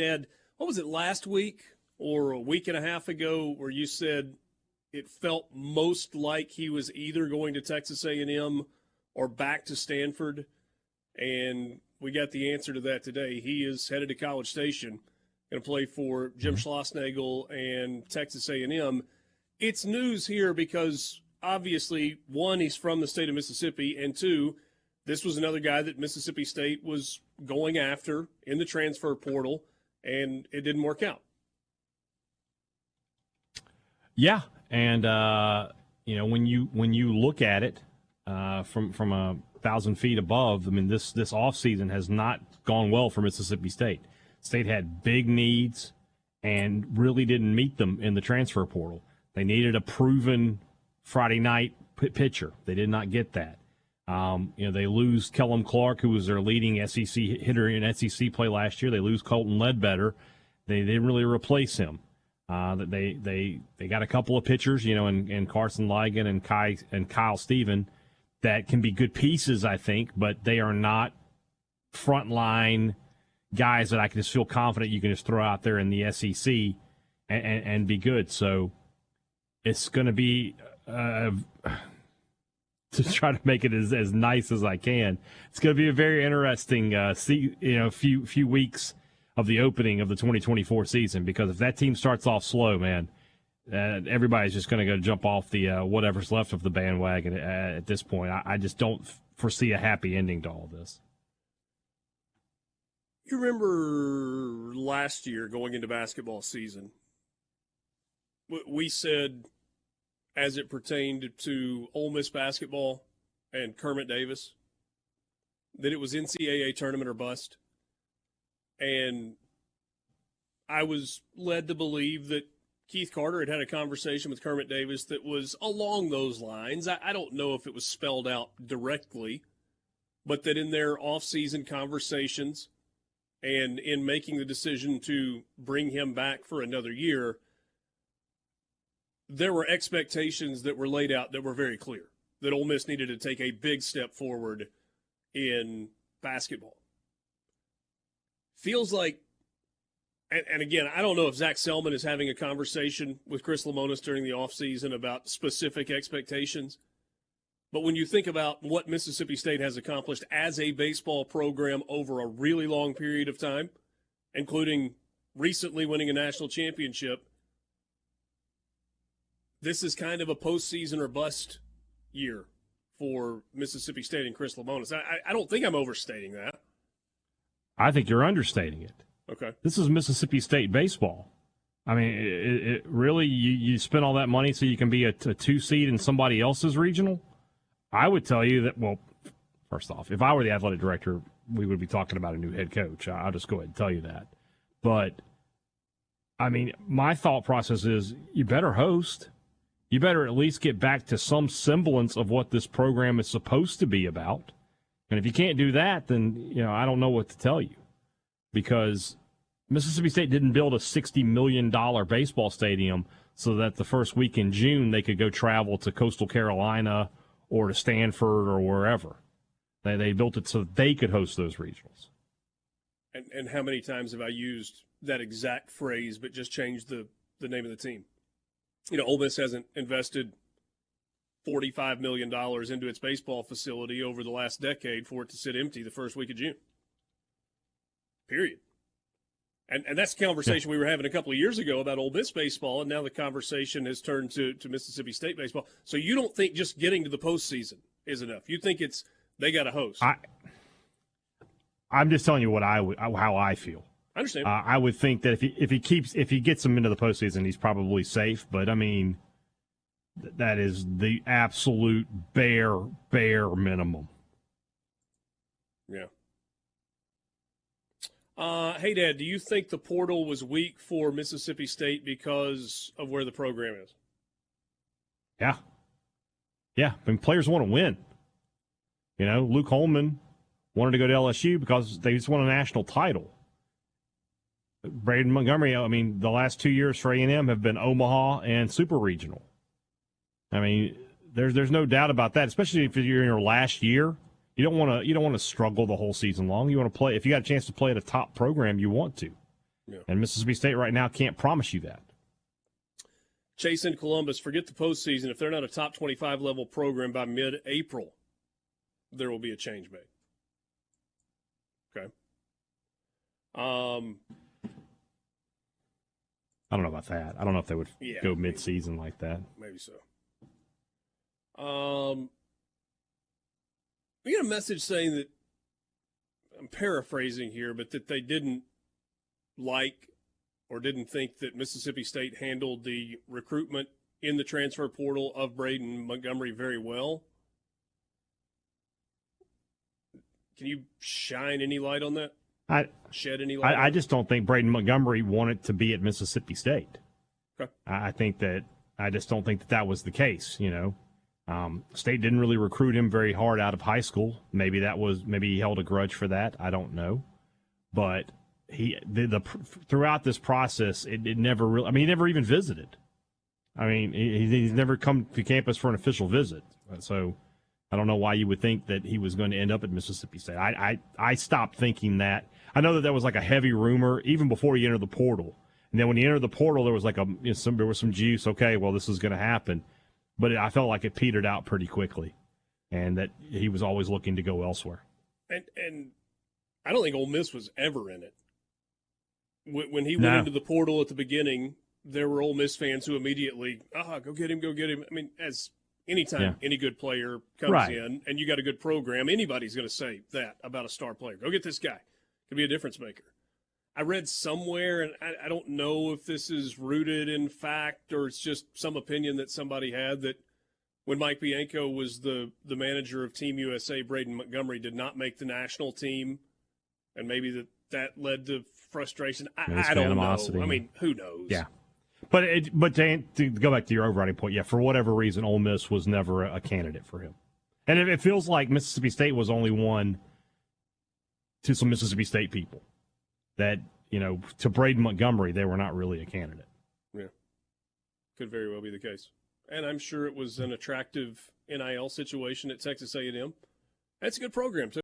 Ed, what was it, last week or a week and a half ago, where you said it felt most like he was either going to Texas A&M or back to Stanford? And we got the answer to that today. He is headed to College Station, going to play for Jim Schlossnagle and Texas A&M. It's news here because, obviously, one, he's from the state of Mississippi, and two, this was another guy that Mississippi State was going after in the transfer portal, and it didn't work out. Yeah, and when you look at it from 1,000 feet above, I mean this offseason has not gone well for Mississippi State. State had big needs and really didn't meet them in the transfer portal. They needed a proven Friday night pitcher. They did not get that. They lose Kellum Clark, who was their leading SEC hitter in SEC play last year. They lose Colton Ledbetter. They didn't really replace him. They got a couple of pitchers, and Carson Ligon and Kyle Steven that can be good pieces, I think, but they are not frontline guys that I can just feel confident you can just throw out there in the SEC and be good. So it's going to be to try to make it as nice as I can. It's going to be a very interesting few weeks of the opening of the 2024 season, because if that team starts off slow, man, everybody's just going to go jump off the whatever's left of the bandwagon at this point. I just don't foresee a happy ending to all this. You remember last year going into basketball season, we said, as it pertained to Ole Miss basketball and Kermit Davis, that it was NCAA tournament or bust. And I was led to believe that Keith Carter had a conversation with Kermit Davis that was along those lines. I don't know if it was spelled out directly, but that in their off-season conversations and in making the decision to bring him back for another year, there were expectations that were laid out that were very clear, that Ole Miss needed to take a big step forward in basketball. Feels like, and again, I don't know if Zach Selman is having a conversation with Chris Lemonis during the offseason about specific expectations, but when you think about what Mississippi State has accomplished as a baseball program over a really long period of time, including recently winning a national championship, this is kind of a postseason or bust year for Mississippi State and Chris Lemonis. I don't think I'm overstating that. I think you're understating it. Okay. This is Mississippi State baseball. I mean, it really, you spend all that money so you can be a 2 seed in somebody else's regional? I would tell you that, well, first off, if I were the athletic director, we would be talking about a new head coach. I'll just go ahead and tell you that. But, I mean, my thought process is you better host. You better at least get back to some semblance of what this program is supposed to be about. And if you can't do that, then, I don't know what to tell you. Because Mississippi State didn't build a $60 million baseball stadium so that the first week in June they could go travel to Coastal Carolina or to Stanford or wherever. They built it so that they could host those regionals. And how many times have I used that exact phrase but just changed the name of the team? Ole Miss hasn't invested $45 million into its baseball facility over the last decade for it to sit empty the first week of June. Period. And that's the conversation we were having a couple of years ago about Ole Miss baseball, and now the conversation has turned to Mississippi State baseball. So you don't think just getting to the postseason is enough? You think it's they got to host? I'm just telling you how I feel. I understand. I would think that if he gets them into the postseason, he's probably safe. But I mean, that is the absolute bare minimum. Yeah. Hey, Dad, do you think the portal was weak for Mississippi State because of where the program is? Yeah. I mean, players want to win. Luke Holman wanted to go to LSU because they just won a national title. Braden Montgomery, I mean, the last 2 years for A&M have been Omaha and Super Regional. I mean, there's no doubt about that, especially if you're in your last year. You don't want to struggle the whole season long. You want to play. If you got a chance to play at a top program, you want to. Yeah. And Mississippi State right now can't promise you that. Chase in Columbus, forget the postseason. If they're not a top 25 level program by mid-April, there will be a change made. Okay. I don't know about that. I don't know if they would go mid-season like that. Maybe so. We got a message saying that, I'm paraphrasing here, but that they didn't like or didn't think that Mississippi State handled the recruitment in the transfer portal of Braden Montgomery very well. Can you shine any light on that? Shed any light? I just don't think Braden Montgomery wanted to be at Mississippi State. Okay. I just don't think that was the case. State didn't really recruit him very hard out of high school. Maybe he held a grudge for that. I don't know, but throughout this process, it never really. I mean, he never even visited. I mean, he's never come to campus for an official visit. So I don't know why you would think that he was going to end up at Mississippi State. I stopped thinking that. I know that was like a heavy rumor even before he entered the portal. And then when he entered the portal, there was like there was some juice. Okay, well, this is going to happen. But I felt like it petered out pretty quickly, and that he was always looking to go elsewhere. And I don't think Ole Miss was ever in it. When he went into the portal at the beginning, there were Ole Miss fans who immediately, go get him. I mean, as anytime any good player comes in and you got a good program, anybody's going to say that about a star player. Go get this guy. Could be a difference maker. I read somewhere, and I don't know if this is rooted in fact or it's just some opinion that somebody had, that when Mike Bianco was the manager of Team USA, Braden Montgomery did not make the national team, and maybe that led to frustration. I don't know. I mean, who knows? Yeah. But to go back to your overriding point, for whatever reason, Ole Miss was never a candidate for him. And it feels like Mississippi State was only one to some Mississippi State people. That, to Braden Montgomery, they were not really a candidate. Yeah. Could very well be the case. And I'm sure it was an attractive NIL situation at Texas A&M. That's a good program, too.